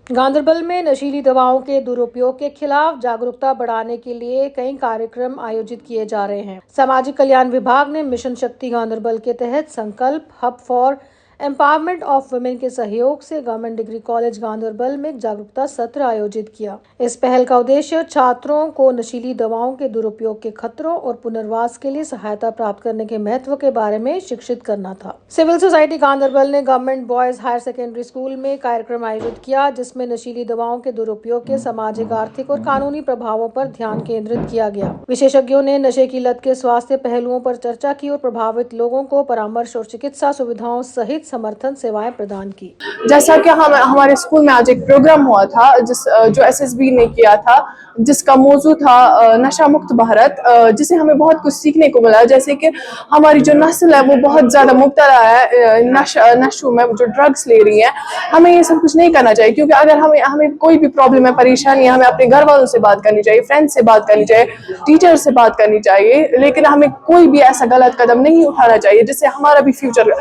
गांधरबल में नशीली दवाओं के दुरुपयोग के खिलाफ जागरूकता बढ़ाने के लिए कई कार्यक्रम आयोजित किए जा रहे हैं। सामाजिक कल्याण विभाग ने मिशन शक्ति गांधरबल के तहत संकल्प hub for empowerment of women के सहयोग से गवर्नमेंट डिग्री कॉलेज गांधरबल में एक जागरूकता सत्र आयोजित किया। इस पहल का उद्देश्य छात्रों को नशीली दवाओं के दुरुपयोग के खतरों और पुनर्वास के लिए सहायता प्राप्त करने के महत्व के बारे में शिक्षित करना था। सिविल सोसाइटी गांधरबल ने government boys higher secondary school में कार्यक्रम आयोजित किया, जिसमें नशीली दवाओं के दुरुपयोग के सामाजिक, आर्थिक और कानूनी प्रभावों पर ध्यान केंद्रित किया गया। विशेषज्ञों ने नशे की लत के स्वास्थ्य पहलुओं पर चर्चा की और प्रभावित लोगों को परामर्श और चिकित्सा सुविधाओं सहित समर्थन सेवाएं प्रदान की। जैसा कि हमारे स्कूल में आज एक प्रोग्राम हुआ था जो एसएसबी ने किया था, जिसका मौजू था नशा मुक्त भारत, जिसे हमें बहुत कुछ सीखने को मिला। जैसे कि हमारी जो नस्ल है वो बहुत ज़्यादा मुब्तला है नशों में, जो ड्रग्स ले रही है। हमें ये सब कुछ नहीं करना चाहिए, क्योंकि अगर हमें कोई भी प्रॉब्लम है, परेशानी है, हमें अपने घर वालों से बात करनी चाहिए, फ्रेंड्स से बात करनी चाहिए, टीचर से बात करनी चाहिए। लेकिन हमें कोई भी ऐसा गलत कदम नहीं उठाना चाहिए जिससे हमारा भी फ्यूचर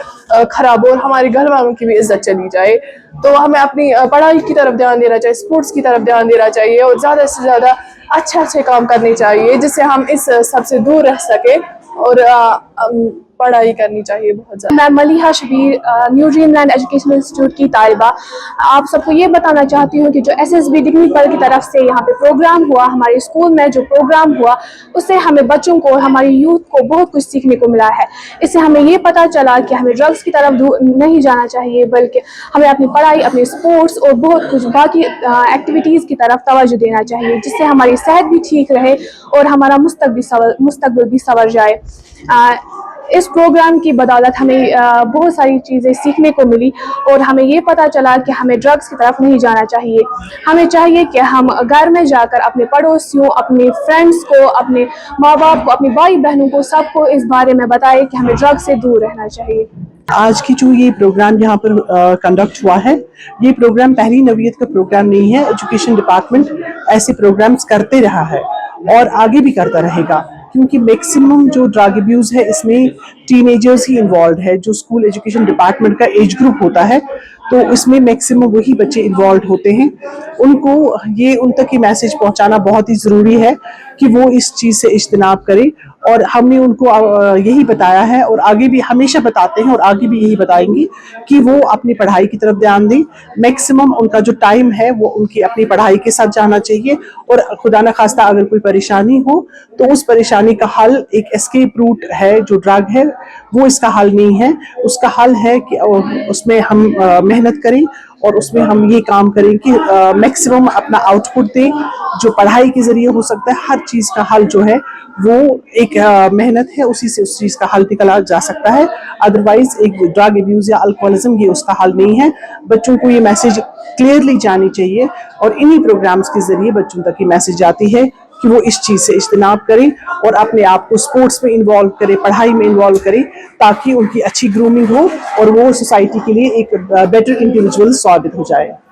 खराब हो और हमारे घर वालों की भी इज्जत चली जाए। तो हमें अपनी पढ़ाई की तरफ ध्यान देना चाहिए, स्पोर्ट्स की तरफ ध्यान देना चाहिए और ज़्यादा से ज़्यादा अच्छे काम करने चाहिए, जिससे हम इस सबसे दूर रह सके और पढ़ाई करनी चाहिए बहुत ज़्यादा। मैं Maliha Shabir, new Dreamland educational institute की तालिबा, आप सबको ये बताना चाहती हूँ कि जो एसएसबी डिग्री कॉलेज की तरफ से यहाँ पे प्रोग्राम हुआ, हमारे स्कूल में जो प्रोग्राम हुआ, उससे हमें बच्चों को, हमारी यूथ को बहुत कुछ सीखने को मिला है। इससे हमें ये पता चला कि हमें ड्रग्स की तरफ नहीं जाना चाहिए, बल्कि हमें अपनी पढ़ाई, अपने स्पोर्ट्स और बहुत कुछ बाकी एक्टिविटीज़ की तरफ तवज्जो देना चाहिए, जिससे हमारी सेहत भी ठीक रहे और हमारा मुस्तकबिल भी संवर जाए। इस प्रोग्राम की बदौलत हमें बहुत सारी चीज़ें सीखने को मिली और हमें ये पता चला कि हमें ड्रग्स की तरफ नहीं जाना चाहिए। हमें चाहिए कि हम घर में जाकर अपने पड़ोसियों, अपने फ्रेंड्स को, अपने माँ बाप को, अपने भाई बहनों को, सबको इस बारे में बताएं कि हमें ड्रग्स से दूर रहना चाहिए। आज की जो ये प्रोग्राम यहाँ पर कंडक्ट हुआ है, ये प्रोग्राम पहली नौयत का प्रोग्राम नहीं है। एजुकेशन डिपार्टमेंट ऐसे प्रोग्राम्स करते रहा है और आगे भी करता रहेगा, क्योंकि मैक्सिमम जो ड्रग अब्यूज़ है इसमें टीनेजर्स ही इन्वॉल्व है। जो स्कूल एजुकेशन डिपार्टमेंट का एज ग्रुप होता है, तो इसमें मैक्सिमम वही बच्चे इन्वॉल्व होते हैं। उनको उन तक ये मैसेज पहुंचाना बहुत ही ज़रूरी है कि वो इस चीज़ से इज्तनाब करें, और हमने उनको यही बताया है और आगे भी हमेशा बताते हैं और आगे भी यही बताएंगे कि वो अपनी पढ़ाई की तरफ ध्यान दें। मैक्सिमम उनका जो टाइम है वो उनकी अपनी पढ़ाई के साथ जाना चाहिए, और खुदा न खास्ता अगर कोई परेशानी हो तो उस परेशानी का हल एक एस्केप रूट है, जो ड्रग है वो इसका हल नहीं है। उसका हल है कि उसमें हम मेहनत करें और उसमें हम ये काम करें कि मैक्सिमम अपना आउटपुट दें, जो पढ़ाई के ज़रिए हो सकता है। हर चीज़ का हल जो है वो एक मेहनत है, उसी से उस चीज़ का हल निकाला जा सकता है। अदरवाइज एक ड्रग अब्यूज़ या अल्कोहलिज्म ये उसका हल नहीं है। बच्चों को ये मैसेज क्लियरली जानी चाहिए और इन्हीं प्रोग्राम्स के ज़रिए बच्चों तक ये मैसेज जाती है कि वो इस चीज़ से इज्तनाब करें और अपने आप को स्पोर्ट्स में इन्वॉल्व करें, पढ़ाई में इन्वॉल्व करें, ताकि उनकी अच्छी ग्रूमिंग हो और वो सोसाइटी के लिए एक बेटर इंडिविजुअल साबित हो जाए।